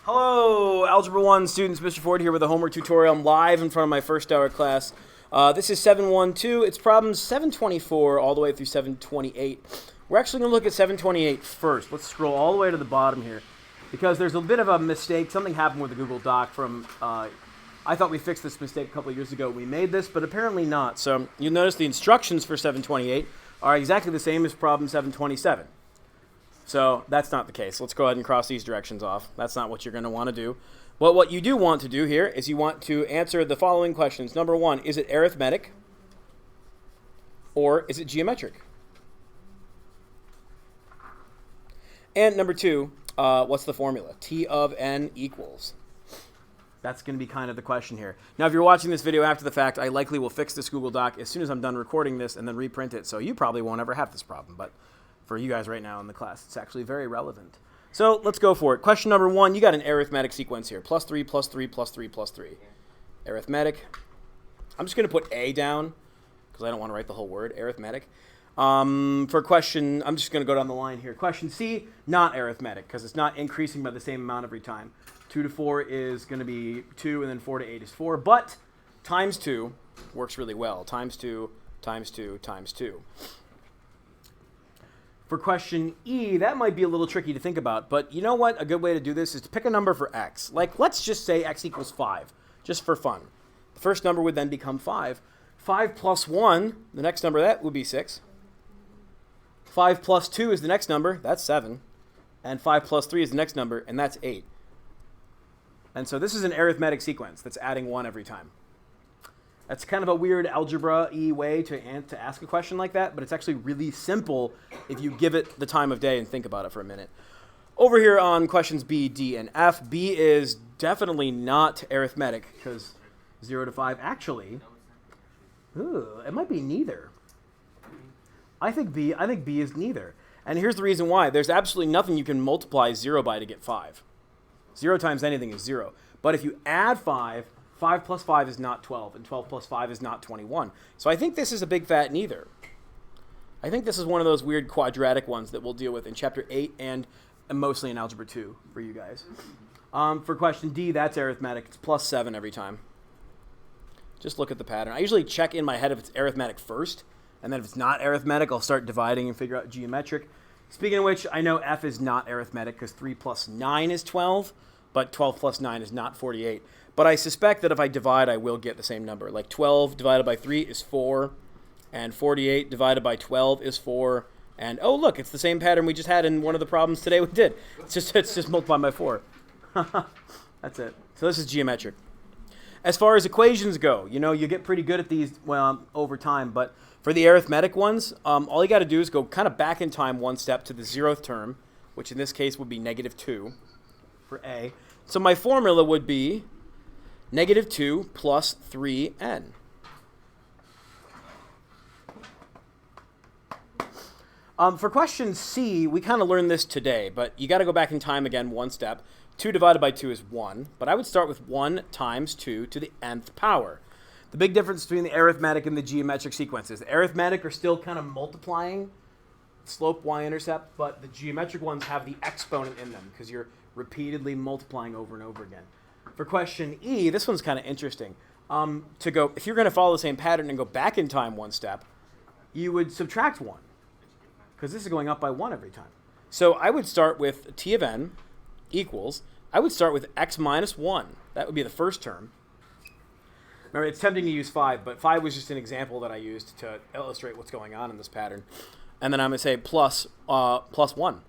Hello, Algebra 1 students. Mr. Ford here with a homework tutorial. I'm live in front of my first hour class. This is 712. It's problem 724 all the way through 728. We're actually going to look at 728 first. Let's scroll all the way to the bottom here because there's a bit of a mistake. Something happened with the Google Doc from... I thought we fixed this mistake a couple of years ago. We made this, but apparently not. So you'll notice the instructions for 728 are exactly the same as problem 727. So that's not the case. Let's go ahead and cross these directions off. That's not what you're going to want to do. But what you do want to do here is you want to answer the following questions. Number one, is it arithmetic or is it geometric? And number two, what's the formula? T of n equals. That's going to be kind of the question here. Now, if you're watching this video after the fact, I likely will fix this Google Doc as soon as I'm done recording this and then reprint it. So you probably won't ever have this problem. But for you guys right now in the class, it's actually very relevant. So let's go for it. Question number one, you got an arithmetic sequence here. Plus 3, plus 3, plus 3, plus 3. Arithmetic. I'm just going to put A down because I don't want to write the whole word. Arithmetic. For question, I'm just going to go down the line here. Question C, not arithmetic because it's not increasing by the same amount every time. 2 to 4 is going to be 2, and then 4 to 8 is 4. But times 2 works really well. Times 2, times 2, times 2. For question E, that might be a little tricky to think about, but you know what? A good way to do this is to pick a number for x. Like, let's just say x equals 5, just for fun. The first number would then become 5. 5 plus 1, the next number, that would be 6. 5 plus 2 is the next number, that's 7. And 5 plus 3 is the next number, and that's 8. And so this is an arithmetic sequence that's adding 1 every time. That's kind of a weird algebra-y way to ask a question like that, but it's actually really simple if you give it the time of day and think about it for a minute. Over here on questions B, D, and F, B is definitely not arithmetic because 0 to 5 actually, it might be neither. I think B is neither. And here's the reason why. There's absolutely nothing you can multiply 0 by to get 5. 0 times anything is 0. But if you add 5, 5 plus 5 is not 12, and 12 plus 5 is not 21. So I think this is a big fat neither. I think this is one of those weird quadratic ones that we'll deal with in Chapter 8 and mostly in Algebra 2 for you guys. For question D, that's arithmetic. It's plus 7 every time. Just look at the pattern. I usually check in my head if it's arithmetic first, and then if it's not arithmetic, I'll start dividing and figure out geometric. Speaking of which, I know F is not arithmetic because 3 plus 9 is 12, but 12 plus 9 is not 48. But I suspect that if I divide, I will get the same number. Like 12 divided by 3 is 4, and 48 divided by 12 is 4. And, oh, look, it's the same pattern we just had in one of the problems today we did. It's just multiplied by 4. That's it. So this is geometric. As far as equations go, you get pretty good at these over time. But for the arithmetic ones, all you got to do is go kind of back in time one step to the 0th term, which in this case would be negative 2 for A. So my formula would be negative 2 plus 3n. For question C, we kind of learned this today, but you got to go back in time again one step. 2 divided by 2 is 1, but I would start with 1 times 2 to the nth power. The big difference between the arithmetic and the geometric sequences. The arithmetic are still kind of multiplying slope y-intercept, but the geometric ones have the exponent in them because you're repeatedly multiplying over and over again. For question E, this one's kind of interesting. If you're going to follow the same pattern and go back in time one step, you would subtract 1 because this is going up by 1 every time. So I would start with T of n equals, I would start with x minus 1. That would be the first term. Remember, it's tempting to use 5, but 5 was just an example that I used to illustrate what's going on in this pattern. And then I'm going to say plus 1.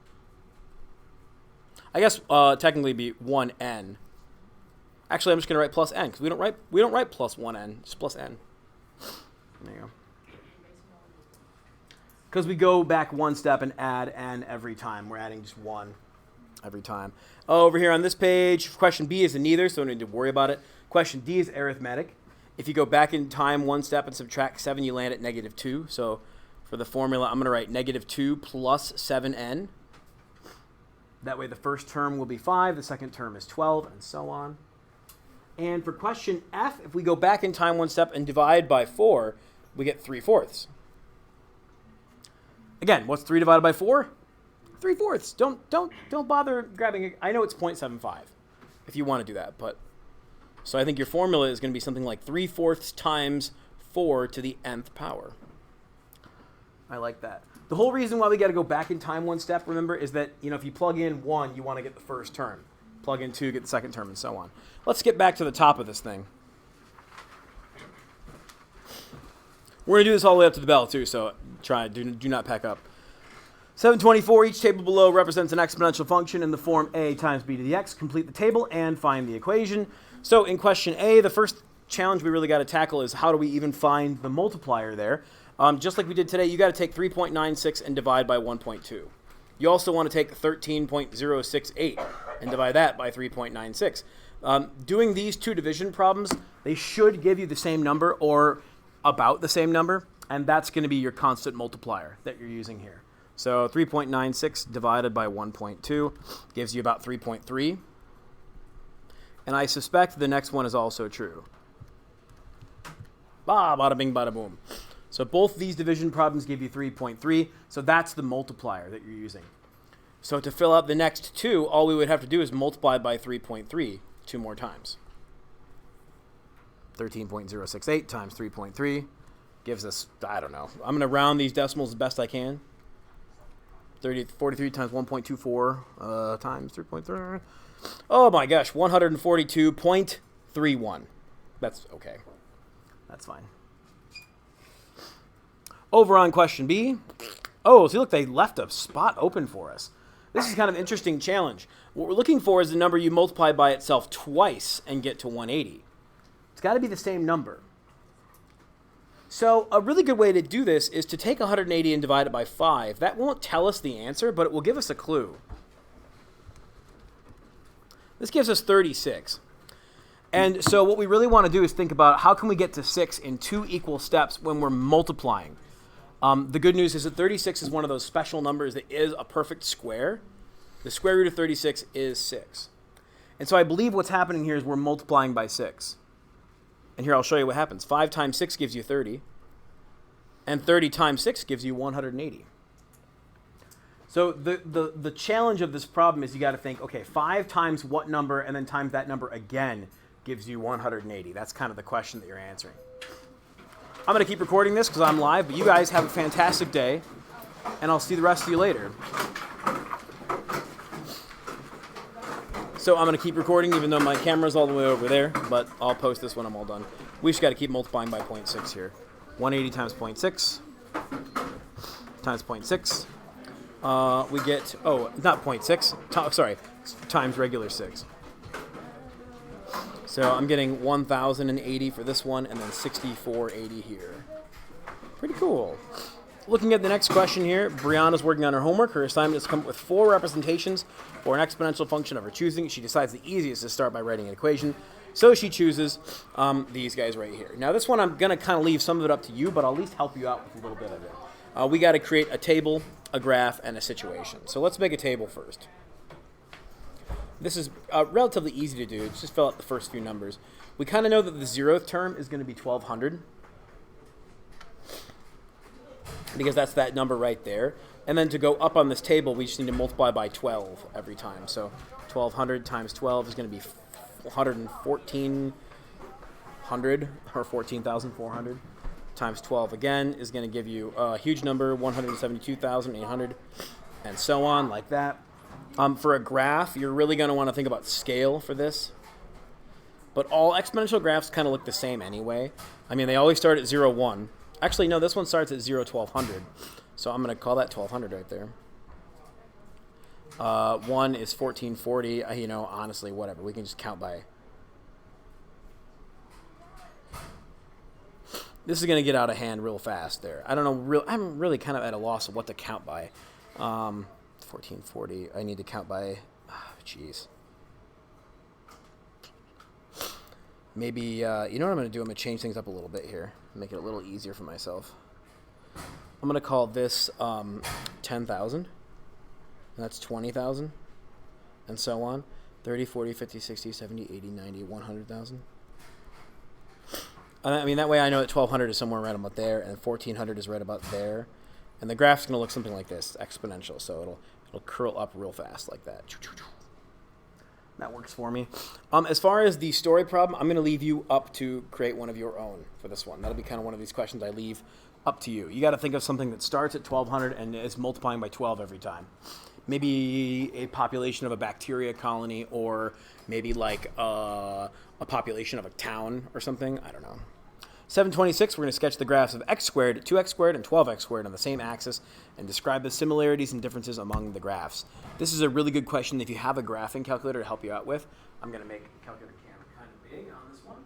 I guess technically be 1n. Actually, I'm just going to write plus n because we don't write plus 1n, just plus n. There you go. Because we go back one step and add n every time. We're adding just 1 every time. Over here on this page, question B is a neither, so don't need to worry about it. Question D is arithmetic. If you go back in time one step and subtract 7, you land at negative 2. So for the formula, I'm going to write negative 2 plus 7n. That way the first term will be 5, the second term is 12, and so on. And for question F, if we go back in time one step and divide by 4, we get 3/4. Again, what's 3 divided by 4? 3/4. Don't bother grabbing it. I know it's 0.75. if you want to do that. But so I think your formula is going to be something like 3/4 times 4 to the nth power. I like that. The whole reason why we got to go back in time one step, remember, is that, you know, if you plug in 1, you want to get the first term. Plug in 2, get the second term, and so on. Let's get back to the top of this thing. We're going to do this all the way up to the bell, too, so do not pack up. 724, each table below represents an exponential function in the form a times b to the x. Complete the table and find the equation. So in question A, the first challenge we really got to tackle is how do we even find the multiplier there? Just like we did today, you got to take 3.96 and divide by 1.2. You also want to take 13.068 and divide that by 3.96. Doing these two division problems, they should give you the same number or about the same number, and that's going to be your constant multiplier that you're using here. So 3.96 divided by 1.2 gives you about 3.3. And I suspect the next one is also true. Bada bing, bada boom. So both these division problems give you 3.3, so that's the multiplier that you're using. So to fill out the next two, all we would have to do is multiply by 3.3 2 more times. 13.068 times 3.3 gives us, I don't know, I'm going to round these decimals as best I can. 43 times 1.24 times 3.3. Oh my gosh, 142.31. That's okay. That's fine. Over on question B. Oh, see, look, they left a spot open for us. This is kind of an interesting challenge. What we're looking for is the number you multiply by itself twice and get to 180. It's got to be the same number. So a really good way to do this is to take 180 and divide it by 5. That won't tell us the answer, but it will give us a clue. This gives us 36. And so what we really want to do is think about how can we get to 6 in 2 equal steps when we're multiplying. The good news is that 36 is one of those special numbers that is a perfect square. The square root of 36 is 6. And so I believe what's happening here is we're multiplying by 6. And here I'll show you what happens. 5 times 6 gives you 30. And 30 times 6 gives you 180. So the challenge of this problem is you got to think, okay, 5 times what number and then times that number again gives you 180. That's kind of the question that you're answering. I'm going to keep recording this because I'm live, but you guys have a fantastic day, and I'll see the rest of you later. So I'm going to keep recording even though my camera's all the way over there, but I'll post this when I'm all done. We just got to keep multiplying by 0.6 here. 180 times 0.6 times 0.6. We get, not 0.6, sorry, times regular 6. So I'm getting 1,080 for this one, and then 6,480 here. Pretty cool. Looking at the next question here, Brianna's working on her homework. Her assignment is to come up with 4 representations for an exponential function of her choosing. She decides the easiest is to start by writing an equation. So she chooses these guys right here. Now this one I'm going to kind of leave some of it up to you, but I'll at least help you out with a little bit of it. We got to create a table, a graph, and a situation. So let's make a table first. This is relatively easy to do. Just fill out the first few numbers. We kind of know that the 0th term is going to be 1,200 because that's that number right there. And then to go up on this table, we just need to multiply by 12 every time. So 1,200 times 12 is going to be 1,400 or 14,400 times 12 again is going to give you a huge number, 172,800, and so on like that. For a graph, you're really going to want to think about scale for this. But all exponential graphs kind of look the same anyway. I mean, they always start at 0, 1. Actually, no, this one starts at 0, 1,200. So I'm going to call that 1,200 right there. 1 is 1,440. You know, honestly, whatever. We can just count by. This is going to get out of hand real fast there. I don't know. I'm really kind of at a loss of what to count by. 1440. I need to count by, jeez. Maybe, you know what I'm going to do? I'm going to change things up a little bit here. Make it a little easier for myself. I'm going to call this 10,000. And that's 20,000. And so on. 30, 40, 50, 60, 70, 80, 90, 100,000. I mean, that way I know that 1,200 is somewhere right about there, and 1,400 is right about there. And the graph's going to look something like this, exponential. So it'll curl up real fast like that. That works for me. As far as the story problem, I'm going to leave you up to create one of your own for this one. That'll be kind of one of these questions I leave up to you. You got to think of something that starts at 1200 and is multiplying by 12 every time. Maybe a population of a bacteria colony, or maybe like a population of a town or something. I don't know. 726, we're going to sketch the graphs of x squared, 2x squared, and 12x squared on the same axis and describe the similarities and differences among the graphs. This is a really good question if you have a graphing calculator to help you out with. I'm going to make calculator camera kind of big on this one.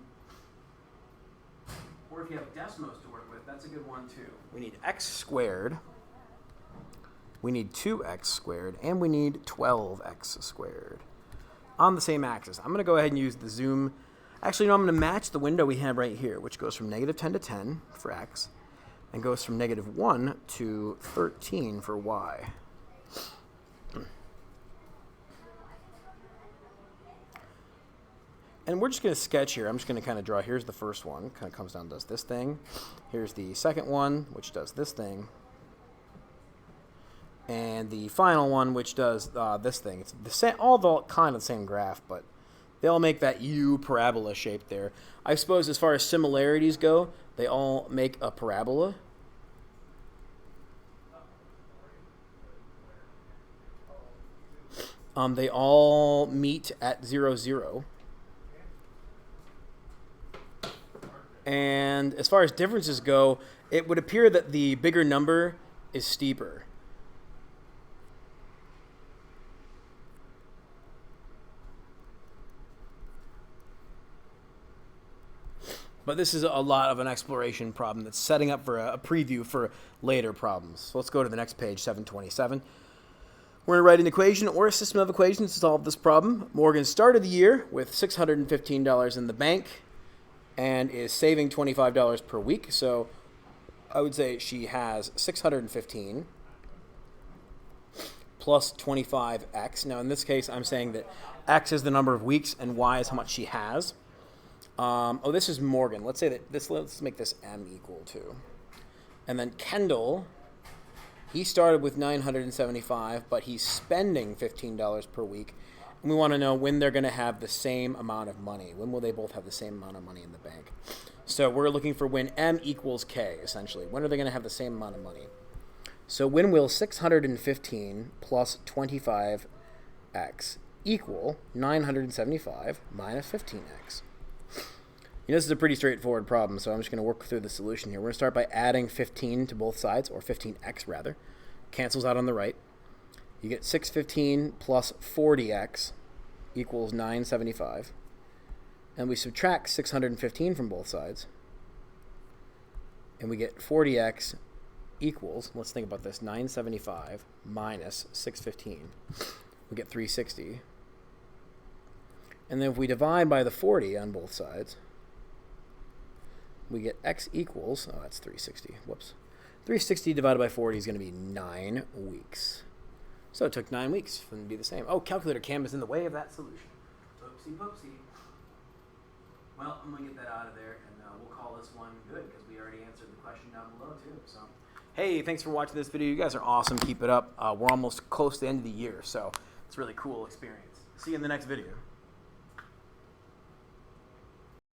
Or if you have Desmos to work with, that's a good one too. We need x squared, we need 2x squared, and we need 12x squared on the same axis. I'm going to go ahead and use the zoom. Actually, no, I'm going to match the window we have right here, which goes from negative 10 to 10 for x, and goes from negative 1 to 13 for y. And we're just going to sketch here. I'm just going to kind of draw. Here's the first one. Kind of comes down and does this thing. Here's the second one, which does this thing. And the final one, which does this thing. It's the same, all the kind of the same graph, but they all make that U parabola shape there. I suppose as far as similarities go, they all make a parabola. They all meet at 0, 0. And as far as differences go, it would appear that the bigger number is steeper. But this is a lot of an exploration problem that's setting up for a preview for later problems. So let's go to the next page, 727. We're going to write an equation or a system of equations to solve this problem. Morgan started the year with $615 in the bank and is saving $25 per week. So I would say she has 615 plus 25x. Now in this case, I'm saying that x is the number of weeks and y is how much she has. This is Morgan. Let's say that let's make this m equal to. And then Kendall, he started with 975, but he's spending $15 per week. And we want to know when they're going to have the same amount of money. When will they both have the same amount of money in the bank? So we're looking for when m equals k, essentially. When are they going to have the same amount of money? So when will 615 plus 25x equal 975 minus 15x? This is a pretty straightforward problem, so I'm just going to work through the solution here. We're going to start by adding 15 to both sides, or 15x rather. Cancels out on the right. You get 615 plus 40x equals 975. And we subtract 615 from both sides. And we get 40x equals, let's think about this, 975 minus 615. We get 360. And then if we divide by the 40 on both sides, we get x equals, oh, that's 360. Whoops. 360 divided by 40 is going to be 9 weeks. So it took 9 weeks for them to be the same. Oh, calculator cam is in the way of that solution. Oopsie poopsie. Well, I'm going to get that out of there, and we'll call this one good because we already answered the question down below, too. So, hey, thanks for watching this video. You guys are awesome. Keep it up. We're almost close to the end of the year, so it's a really cool experience. See you in the next video.